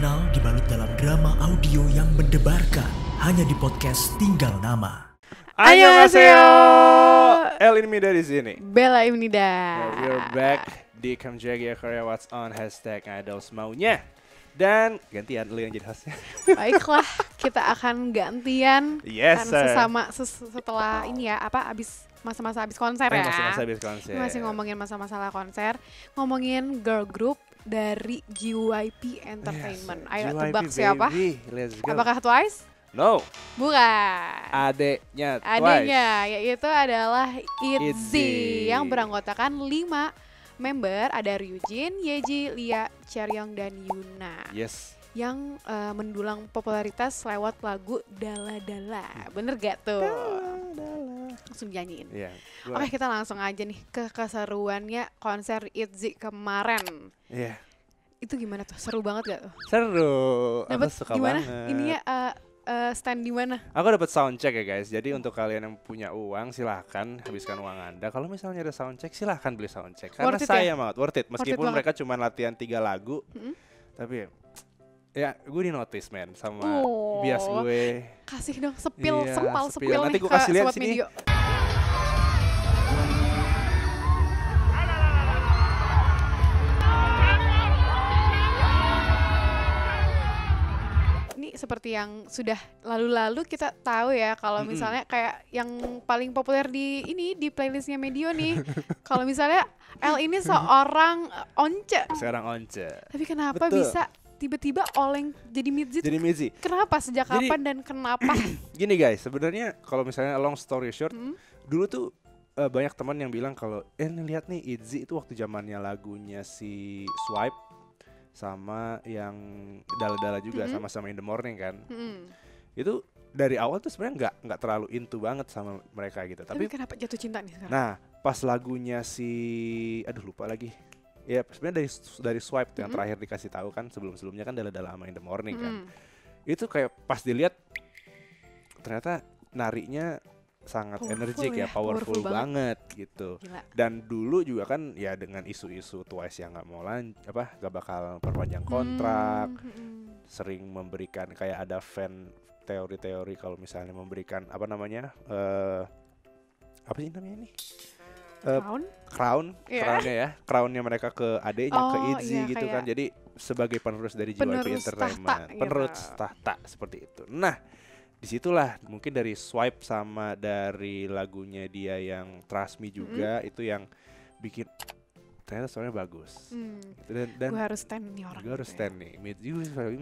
kriminal dibalut dalam drama audio yang mendebarkan hanya di podcast Tinggal Nama. Annyeonghaseyo. El Inmida di sini. Bella Imnida. We're back di Kamjagia Korea What's On #idol semaunya. Dan gantian lu yang jadi hostnya. Baiklah, kita akan gantian. Yes, sir. Setelah ini ya, abis masa-masa abis konser ya. Masa-masa habis konser. Masih ngomongin masa-masalah konser, ngomongin girl group dari JYP Entertainment. Yes, Ayo JYP, tebak siapa? baby. Let's go. Apakah Twice? No. Bukan. Adeknya Twice. Adanya, yaitu adalah ITZY. ITZY yang beranggotakan 5 member. Ada Ryujin, Yeji, Lia, Chaeryeong, dan Yuna. Yes. Yang mendulang popularitas lewat lagu Dala Dala. Bener gak tuh? Langsung nyanyiin. Iya. Oke, kita langsung aja nih ke keseruannya konser ITZY kemarin. Iya. Itu gimana tuh? Seru banget gak tuh? Seru. Aku Dapet suka gimana? banget. Ininya stand di mana? Aku dapat soundcheck ya guys. Jadi untuk kalian yang punya uang silahkan habiskan uang Anda. Kalau misalnya ada soundcheck silahkan beli soundcheck. Karena Worth it saya banget worth it. Worth it Meskipun banget. mereka cuma latihan 3 lagu, tapi ya gue di notice man sama bias gue. Kasih dong sepil, Iya, sepal, sepil. sepil Nanti nih gua ke kasih lihat Sobat sini. Medio. Ini seperti yang sudah lalu-lalu kita tahu ya, kalau misalnya kayak yang paling populer di playlistnya Medio nih. Kalau misalnya L ini seorang once, Sekarang Once. tapi kenapa Betul. bisa tiba-tiba oleng jadi midzi? Jadi Mizi. Kenapa? Sejak Jadi- kapan dan kenapa? Gini guys, sebenarnya kalau misalnya long story short, dulu tuh banyak teman yang bilang kalau nih lihat nih ITZY itu waktu zamannya lagunya si Swipe sama yang Dala-Dala juga sama-sama In The Morning kan. Itu dari awal tuh sebenarnya nggak terlalu into banget sama mereka gitu. Tapi Tapi kenapa jatuh cinta nih sekarang? nah, pas lagunya si lupa lagi. Ya sebenarnya dari Swipe tuh yang terakhir dikasih tahu kan, sebelum-sebelumnya kan Dala-Dala sama In The Morning kan. Itu kayak pas dilihat ternyata narinya sangat Powerful energik ya, ya, powerful powerful banget gitu. Gila. Dan dulu juga kan ya dengan isu-isu Twice yang nggak mau gak bakal perpanjang kontrak, sering memberikan kayak ada fan teori-teori kalau misalnya memberikan apa sih namanya nih? Crown? Iya. Crownnya ya, crownnya mereka ke adeknya ke Oh, ITZY iya, gitu kan. kayak Jadi sebagai penerus dari JYP penerus Entertainment, tahta gitu. penerus tahta seperti itu. Nah, disitulah mungkin dari Swipe sama dari lagunya dia yang Trust Me juga itu yang bikin ternyata suaranya bagus. Gitu. Dan Gue harus stand nih orang. gue harus gitu ya. stand nih,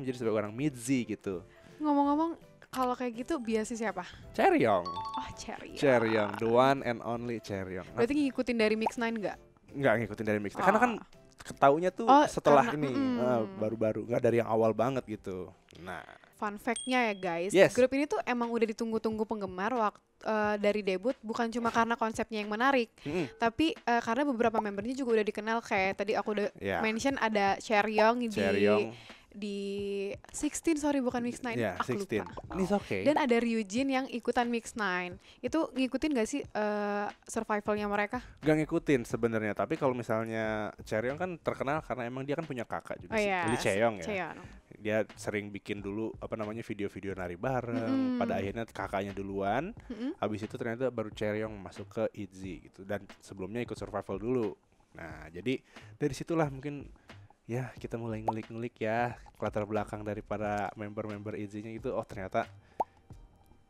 menjadi sebagai orang midzi gitu. Ngomong-ngomong, kalau kayak gitu biasa siapa? Chaeryeong, Oh, Chaeryeong. Chaeryeong, the one and only Chaeryeong. Nah, Berarti ngikutin dari Mix 9 nggak? nggak ngikutin dari mix, Oh. karena kan ketaunya tuh Oh, setelah karena- ini baru-baru, nggak dari yang awal banget gitu. Nah, Fun fact-nya ya guys, Yes. grup ini tuh emang udah ditunggu-tunggu penggemar dari debut, bukan cuma karena konsepnya yang menarik, tapi karena beberapa membernya juga udah dikenal. Kayak tadi aku udah Ya. mention ada Chaeryeong Chaeryeong, di 16, sorry bukan Mix 9, ya aku 16. lupa. Ini oke. Dan ada Ryujin yang ikutan Mix 9. Itu ngikutin gak sih survivalnya mereka? Gak ngikutin sebenarnya, tapi kalau misalnya Chaeryeong kan terkenal karena emang dia kan punya kakak juga Oh sih, iya, Lee Chaeyoung ya. Chaeyoung. Dia sering bikin dulu video-video nari bareng. Pada akhirnya kakaknya duluan. Habis itu ternyata baru Chaeryeong masuk ke ITZY gitu. Dan sebelumnya ikut survival dulu. Nah, jadi dari situlah mungkin ya kita mulai ngulik-ngulik ya latar belakang daripada member-member ITZY-nya itu. Oh ternyata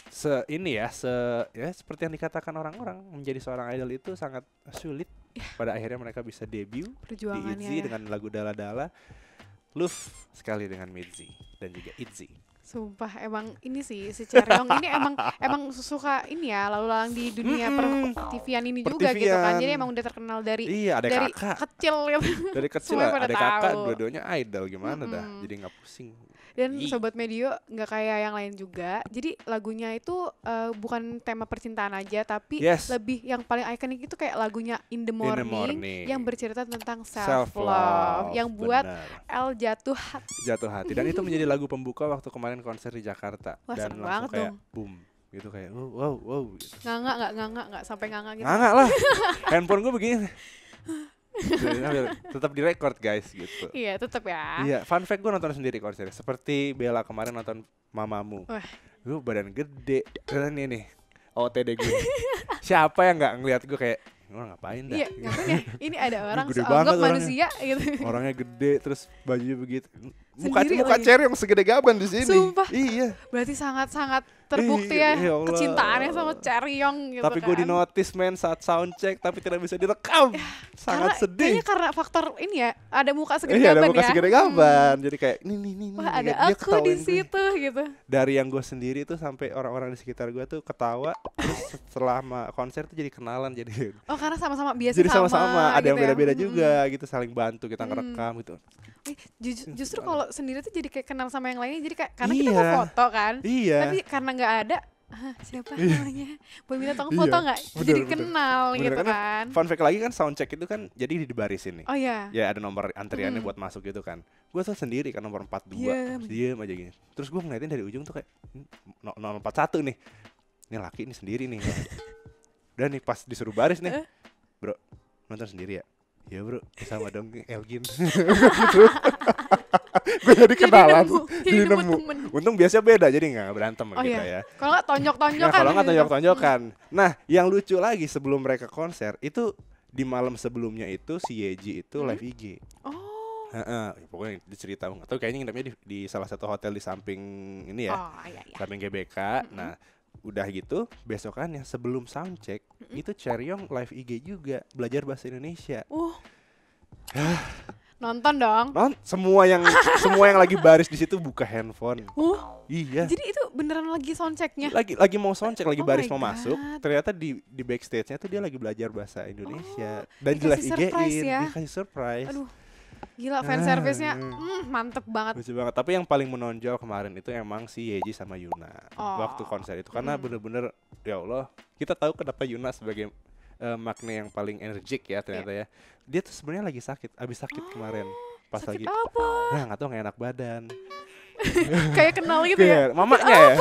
seperti yang dikatakan orang-orang, menjadi seorang idol itu sangat sulit. Pada akhirnya mereka bisa debut di Perjuangannya ITZY ya. dengan lagu Dala-Dala. Love sekali dengan Midzi dan juga ITZY. Sumpah emang ini sih si Chaeryeong ini emang suka ini ya lalu lalang di dunia per-TV-an ini juga gitu kan. Per-TV-an. Jadi emang udah terkenal dari Iya, ada dari kakak. kecil gitu. Dari kecil Semuanya lah, pada ada kakak, tahu. dua-duanya idol gimana dah. Jadi nggak pusing. Dan Ih. Sobat Medio nggak kayak yang lain juga. Jadi lagunya itu bukan tema percintaan aja, tapi Yes. lebih yang paling ikonik itu kayak lagunya In The Morning, Morning. yang bercerita tentang Self-love, self-love, yang buat benar. L jatuh hati. Jatuh hati. Dan itu menjadi lagu pembuka waktu kemarin konser di Jakarta. Wah, Dan seneng langsung banget kayak dong. boom. Gitu kayak wow gitu. Nganga nggak sampai nganga gitu. Nggak lah. Handphone gue begini. Tetap direkord guys gitu. Iya, tetap ya. Iya, fun fact gue nonton sendiri konser. Seperti Bella kemarin nonton Mamamu. Wah. Gue badan gede. Keren nih OTD gue. Siapa yang nggak ngeliat gue kayak orang ngapain dah? Iya, ngapain ya? Ini ada orang gede seanggap banget manusia gitu. Orangnya gede terus bajunya begitu. Sendiri Muka lagi. Cherry yang segede gaban di sini. Sumpah. Iya. Berarti sangat-sangat terbukti Iya, ya ya Allah. kecintaannya sama Chaeryeong gitu Tapi gue kan. di notice man saat sound check tapi tidak bisa direkam. Sangat sedih. Kayaknya karena faktor ini ya, ada muka segede Iya, ada gaban muka ya. segede gaban. Jadi kayak nih. Wah, ada dia aku di ketawain gue. situ gitu. Dari yang gue sendiri tuh sampai orang-orang di sekitar gue tuh ketawa. Terus setelah konser tuh jadi kenalan jadi. Oh, karena sama-sama biasa Jadi sama-sama, ada gitu yang beda-beda ya. juga gitu, saling bantu kita ngerekam gitu. Justru kalau sendiri tuh jadi kayak kenal sama yang lainnya, jadi kayak karena kita Iya. mau foto kan. Iya. Tapi karena nggak ada, siapa Iya. namanya? Boleh minta tolong Iya, foto nggak? bener, Jadi bener. kenal Bener, gitu karena kan. Fun fact lagi kan soundcheck itu kan jadi di barisin nih. Oh iya. Ya ada nomor antriannya buat masuk gitu kan. Gue tuh sendiri kan nomor 42. Diem aja gini. Terus gue ngeliatin dari ujung tuh kayak nomor 41 nih. Ini laki ini sendiri nih. Dan nih pas disuruh baris nih. Bro, nonton sendiri ya? Iya bro, sama dong Elgin. Gitu. Gue jadi kenalan, jadi nemu. temen. Untung biasanya beda, jadi nggak berantem Oh kita iya. ya. Kalau nggak tonjok-tonjokan. Nah, kalau nggak gitu. tonjok-tonjokan. Nah, yang lucu lagi sebelum mereka konser itu di malam sebelumnya itu si Yeji itu live IG. Oh. Pokoknya dicerita nggak tahu kayaknya nginepnya di salah satu hotel di samping ini ya, Oh iya. samping GBK. Nah, udah gitu besokannya sebelum soundcheck itu Chaeryeong live IG juga belajar bahasa Indonesia. Nonton dong. Semua yang lagi baris di situ buka handphone. Iya. Jadi itu beneran lagi soundchecknya. Lagi mau soundcheck, lagi Oh baris my mau masuk, God. ternyata di backstage-nya tuh dia lagi belajar bahasa Indonesia dan di live dikasih surprise IG-in, ya. dikasih surprise. Aduh, gila fan service-nya mantep banget. Lucu banget. Tapi yang paling menonjol kemarin itu emang si Yeji sama Yuna waktu konser itu karena bener-bener ya Allah, kita tahu kenapa Yuna sebagai makna yang paling energik ya ternyata ya. Dia tuh sebenarnya lagi sakit, abis sakit kemarin pas Sakit lagi. apa? Nah, nggak tahu nggak enak badan. Kayak kenal gitu ya. Kayak mamanya ya.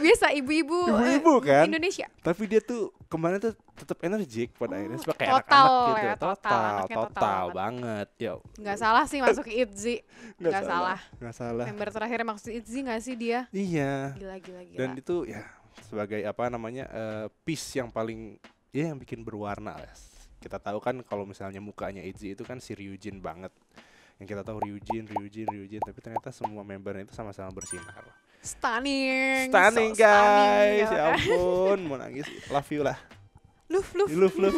Biasa ibu-ibu kan. Indonesia. Tapi dia tuh kemarin tuh tetap energik pada akhirnya sebagai Total anak-anak gitu. ya, anaknya total Total banget. Yo. Nggak salah sih masuk ITZY. Nggak salah. Nggak salah. Member terakhir masuk ITZY nggak sih dia? Iya. Gila. Dan itu ya sebagai apa namanya piece yang paling ya yang bikin berwarna lah. Kita tahu kan kalau misalnya mukanya ITZY itu kan si Ryujin banget. Yang kita tahu Ryujin, tapi ternyata semua membernya itu sama-sama bersinar. Stunning Stunning so guys, stunning, ya ampun, mau nangis. Love you lah. Love. Love.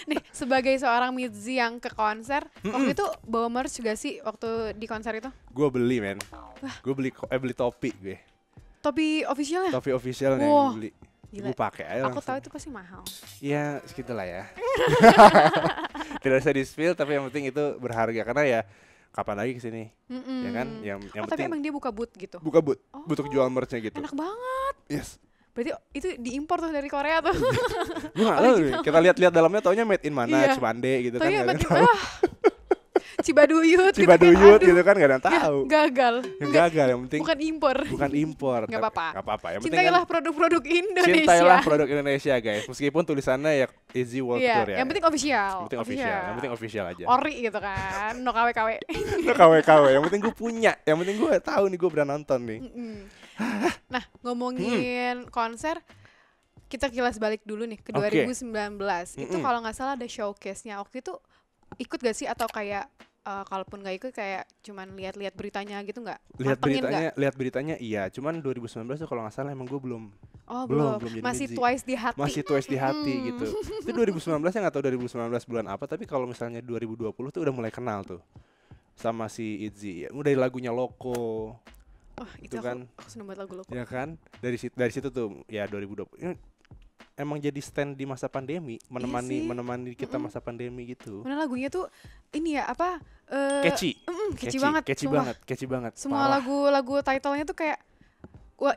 Nih, sebagai seorang Mitzi yang ke konser, waktu itu bawa merch juga sih waktu di konser itu? Gue beli men. Gue beli topi gue. Topi officialnya? Topi official yang Wah, gue beli. gila. Gue pakai aja Aku langsung. tahu itu pasti mahal. Ya segitulah ya. Tidak usah di spill tapi yang penting itu berharga karena ya kapan lagi kesini, ya kan? Yang Tapi penting emang dia buka booth gitu? buka booth, butuh jual merchnya gitu. Enak banget. Yes. Berarti itu diimpor tuh dari Korea tuh. Gue nggak tahu nih. Kita lihat-lihat dalamnya taunya made in mana, Iya. Cimande gitu kan. Taunya nggak ada yang makin tahu. Cibaduyut Cibaduyut aduh. gitu kan nggak ada yang tahu. Gagal. Yang gagal yang penting Bukan impor. bukan impor. Nggak apa-apa. Nggak apa-apa. Yang penting Cintailah kan produk-produk Indonesia. cintailah produk Indonesia guys. Meskipun tulisannya ya Easy World Iya, Tour ya. yang penting official. Yang penting official. Yang penting official aja. Ori gitu kan, no KW-KW. Itu KW-KW. Yang penting gue punya. Yang penting gue tahu nih gue pernah nonton nih. Nah, ngomongin konser, kita kilas balik dulu nih ke Oke. 2019. Itu kalau nggak salah ada showcase-nya. Waktu itu ikut gak sih atau kayak kalaupun nggak ikut kayak cuman lihat-lihat beritanya gitu nggak? Matengin nggak? Lihat beritanya iya. Cuman 2019 tuh kalau nggak salah emang gue belum Oh, belum belum. jadi Masih Mitzi. twice di hati. masih twice di hati gitu. Itu 2019 ya nggak tahu 2019 bulan apa tapi kalau misalnya 2020 tuh udah mulai kenal tuh sama si ITZY. Ya, udah lagunya Loco. Oh, itu Itu kan. aku seneng banget lagu lo. Ya kan? Dari situ tuh ya 2020. Ini emang jadi stand di masa pandemi, sih. menemani kita masa pandemi gitu. Mana lagunya tuh ini ya apa? Catchy. Catchy banget. Sumpah. Catchy banget. Semua Parah. lagu titlenya tuh kayak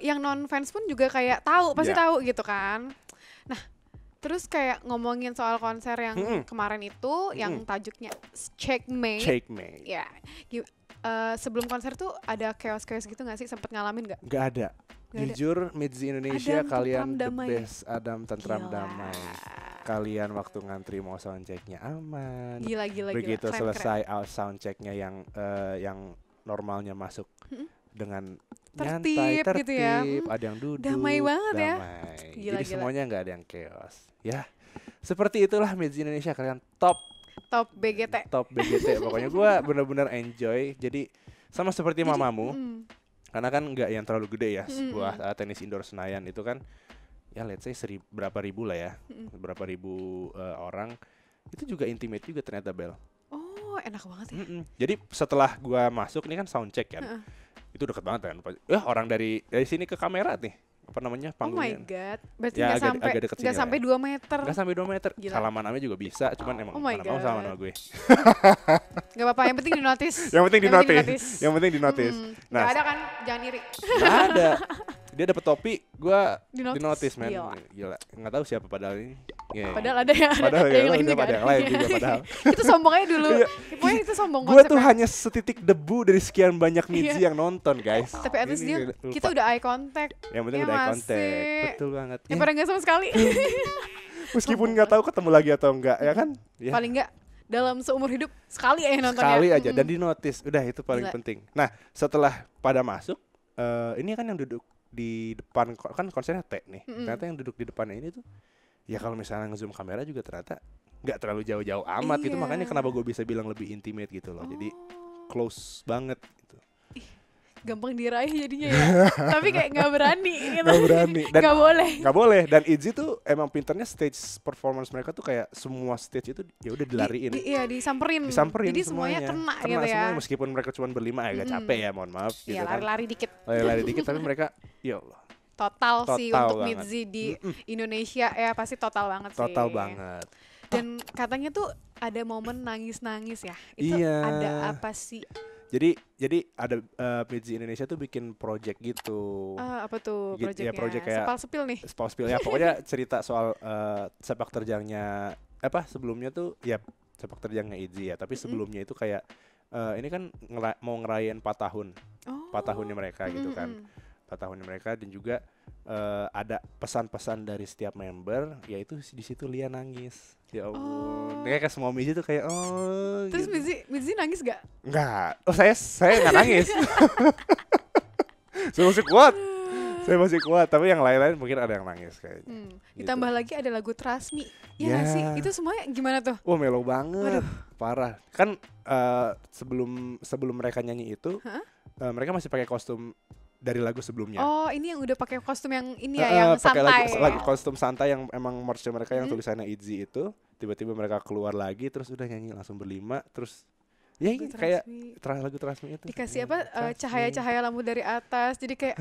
yang non fans pun juga kayak tahu, pasti Iya. tahu gitu kan. Nah, terus kayak ngomongin soal konser yang kemarin itu yang tajuknya Checkmate. Checkmate. Ya. Sebelum konser tuh ada chaos-chaos gitu gak sih? Sempet ngalamin gak? Gak ada. Nggak ada. Jujur Mitzi Indonesia Adam kalian Tentram the Damai. best. Adam Tentram Gila. Damai. kalian waktu ngantri mau soundchecknya aman. Gila. Begitu Keren, selesai soundchecknya yang normalnya masuk dengan nyantai, Tertib gitu ya. ada yang duduk, Damai banget ya. damai. Gila. Jadi semuanya nggak ada yang chaos. Ya, seperti itulah Midzi Indonesia, kalian top Top BGT. BGT. Pokoknya gue bener-bener enjoy. Jadi sama seperti mamamu, karena kan nggak yang terlalu gede ya sebuah tenis indoor Senayan itu kan. Ya let's say berapa ribu lah ya, berapa ribu orang. Itu juga intimate juga ternyata, Bel. Oh, enak banget ya. Jadi setelah gua masuk ini kan sound check kan, itu deket banget kan. Orang dari sini ke kamera nih, apa namanya, Oh my panggungnya. god. Berarti Ya, nggak agak deket sini nggak lah sampai ya. 2 meter. Nggak sampai 2 meter. Gila. Salaman namanya juga bisa, cuman emang Oh my mana mau salaman God. sama gue. Gak apa-apa, yang penting di notice. Yang penting di notice. Yang penting di notice. Nah, gak ada kan, jangan iri. Nggak ada. Dia dapet topi, gua Di di notice, man. Gila. Gila. Nggak tahu siapa padahal ini. Yeah. Padahal ada ya, Padahal ada ya, yang lain ada juga. yang lain juga padahal. Itu sombongnya dulu. Iya. Pokoknya itu sombong Gue tuh konsepnya. hanya setitik debu dari sekian banyak Midzi Iya. yang nonton, guys. Tapi at least Ini dia, lupa. kita udah eye contact. Yang penting Ya udah eye masih. contact. Betul banget. Ya, Daripada nggak sama sekali. meskipun nggak tahu ketemu lagi atau enggak, ya kan? Ya, Paling nggak dalam seumur hidup sekali aja nontonnya. sekali aja dan di notice. Udah itu paling Gila. penting. Nah, setelah pada masuk, ini kan yang duduk di depan kan konsernya T nih. Ternyata yang duduk di depannya ini tuh ya kalau misalnya nge-zoom kamera juga ternyata nggak terlalu jauh-jauh amat gitu. Iya. Makanya kenapa gue bisa bilang lebih intimate gitu loh. Jadi close banget gitu. Gampang diraih jadinya ya. Tapi kayak nggak berani gitu. Nggak berani. Dan Nggak boleh. nggak boleh. Dan Itzy tuh emang pinternya stage performance mereka tuh kayak semua stage itu ya udah dilariin. Iya, disamperin. Disamperin Jadi semuanya kena gitu ya. semuanya, meskipun mereka cuma berlima agak capek ya, mohon maaf gitu Iya, kan. lari-lari dikit. Lari-lari dikit tapi mereka ya Allah, Total sih Total untuk banget. Midzi di Indonesia ya pasti total banget sih. total banget. Dan katanya tuh ada momen nangis-nangis ya. Itu Iya. ada apa sih? Jadi ada Midzi Indonesia tuh bikin project gitu. Apa tuh Gitu, ya, proyeknya? project kayak- Sepal sepil nih. Spill ya pokoknya cerita soal sepak terjangnya sebelumnya tuh ya sepak terjangnya Itzy ya, tapi sebelumnya itu kayak ini kan mau ngerayain 4 tahun. Oh. 4 tahunnya mereka gitu kan. 4 tahunnya mereka dan juga ada pesan-pesan dari setiap member, yaitu di situ Lia nangis. Ya ampun. Kayak semua Midzi tuh kayak Terus gitu. Midzi nangis gak? Enggak. Oh, saya enggak nangis. Saya masih kuat. Saya masih kuat, tapi yang lain-lain mungkin ada yang nangis kayaknya. Ditambah lagi ada lagu Trasmi. Iya nggak Ya. sih? Itu semuanya gimana tuh? Wah, mellow banget. Parah. Kan sebelum mereka nyanyi itu, mereka masih pakai kostum dari lagu sebelumnya. Oh, ini yang udah pakai kostum yang ini ya, yang pakai santai. lagu kostum santai yang emang merch mereka yang tulisannya Itzy itu, tiba-tiba mereka keluar lagi terus udah nyanyi langsung berlima, terus ya Lagu kayak Trasmi. lagu Trasmi itu. Dikasih apa? Trasmi. Cahaya-cahaya lampu dari atas. Jadi kayak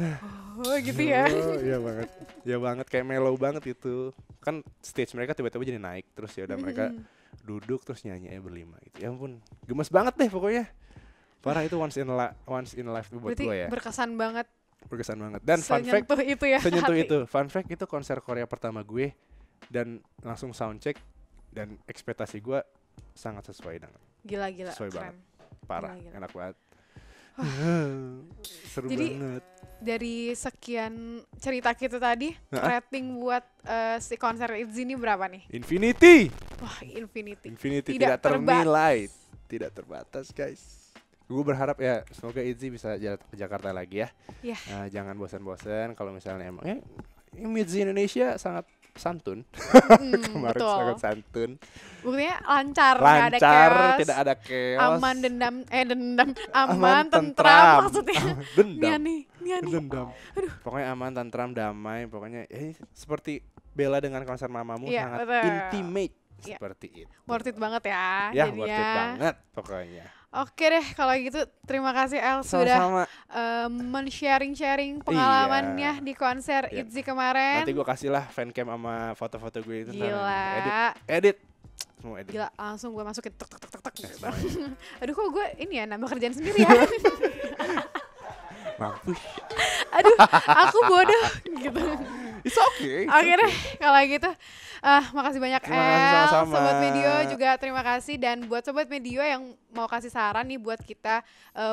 oh gitu ya. Oh, iya banget. Ya banget kayak mellow banget itu. Kan stage mereka tiba-tiba jadi naik terus ya udah mereka duduk terus nyanyi berlima gitu. Ya ampun, gemes banget deh pokoknya. Parah itu once in a life buat Berarti gue ya. berkesan banget. Berkesan banget. Dan fun fact Senyentuh itu ya. senyentuh hati. itu. Fun fact itu konser Korea pertama gue dan langsung soundcheck dan ekspektasi gue sangat sesuai dengan Gila-gila. sesuai Keren. banget. Parah, Gila. enak banget. Seru Jadi, banget. Dari sekian cerita kita tadi, rating buat si konser Itzy ini berapa nih? Infinity. Wah, Infinity. Infinity Tidak tidak ternilai, tidak terbatas, guys. Gue berharap ya semoga Itzy bisa jalan ke Jakarta lagi ya. Iya. Jangan bosan-bosan kalau misalnya emang Midzi Indonesia sangat santun. Kemarin betul. sangat santun. Buktinya lancar, nggak ada Lancar, chaos, tidak ada chaos. aman aman tentram maksudnya. Dendam. Nih. Dendam. Pokoknya aman, tentram, damai. Pokoknya seperti Bella dengan konser mamamu Iya, sangat betul. intimate Iya. seperti itu. Worth it banget ya. Ya, jadinya. worth it banget pokoknya. Oke deh, kalau gitu terima kasih El sudah Sama-sama. men-sharing pengalamannya di konser Iya. Itzy kemarin. Nanti gue kasih lah fancam sama foto-foto gue itu. ntar Gila. edit. Semua edit. Gila, langsung gue masukin tek tek tek tek. Semuanya. Aduh, kok gue ini ya nambah kerjaan sendiri ya. Mampus. Aduh, aku bodoh gitu. It's okay. Oke deh, kalau gitu makasih banyak Terima kasih El, sama-sama. Sobat Medio juga terima kasih. Dan buat Sobat Medio yang mau kasih saran nih buat kita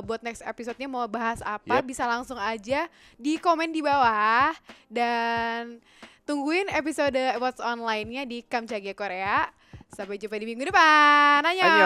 buat next episode-nya mau bahas apa, Yep. bisa langsung aja di komen di bawah. Dan tungguin episode What's Online-nya di Kamchagia Korea. Sampai jumpa di minggu depan. Annyeong.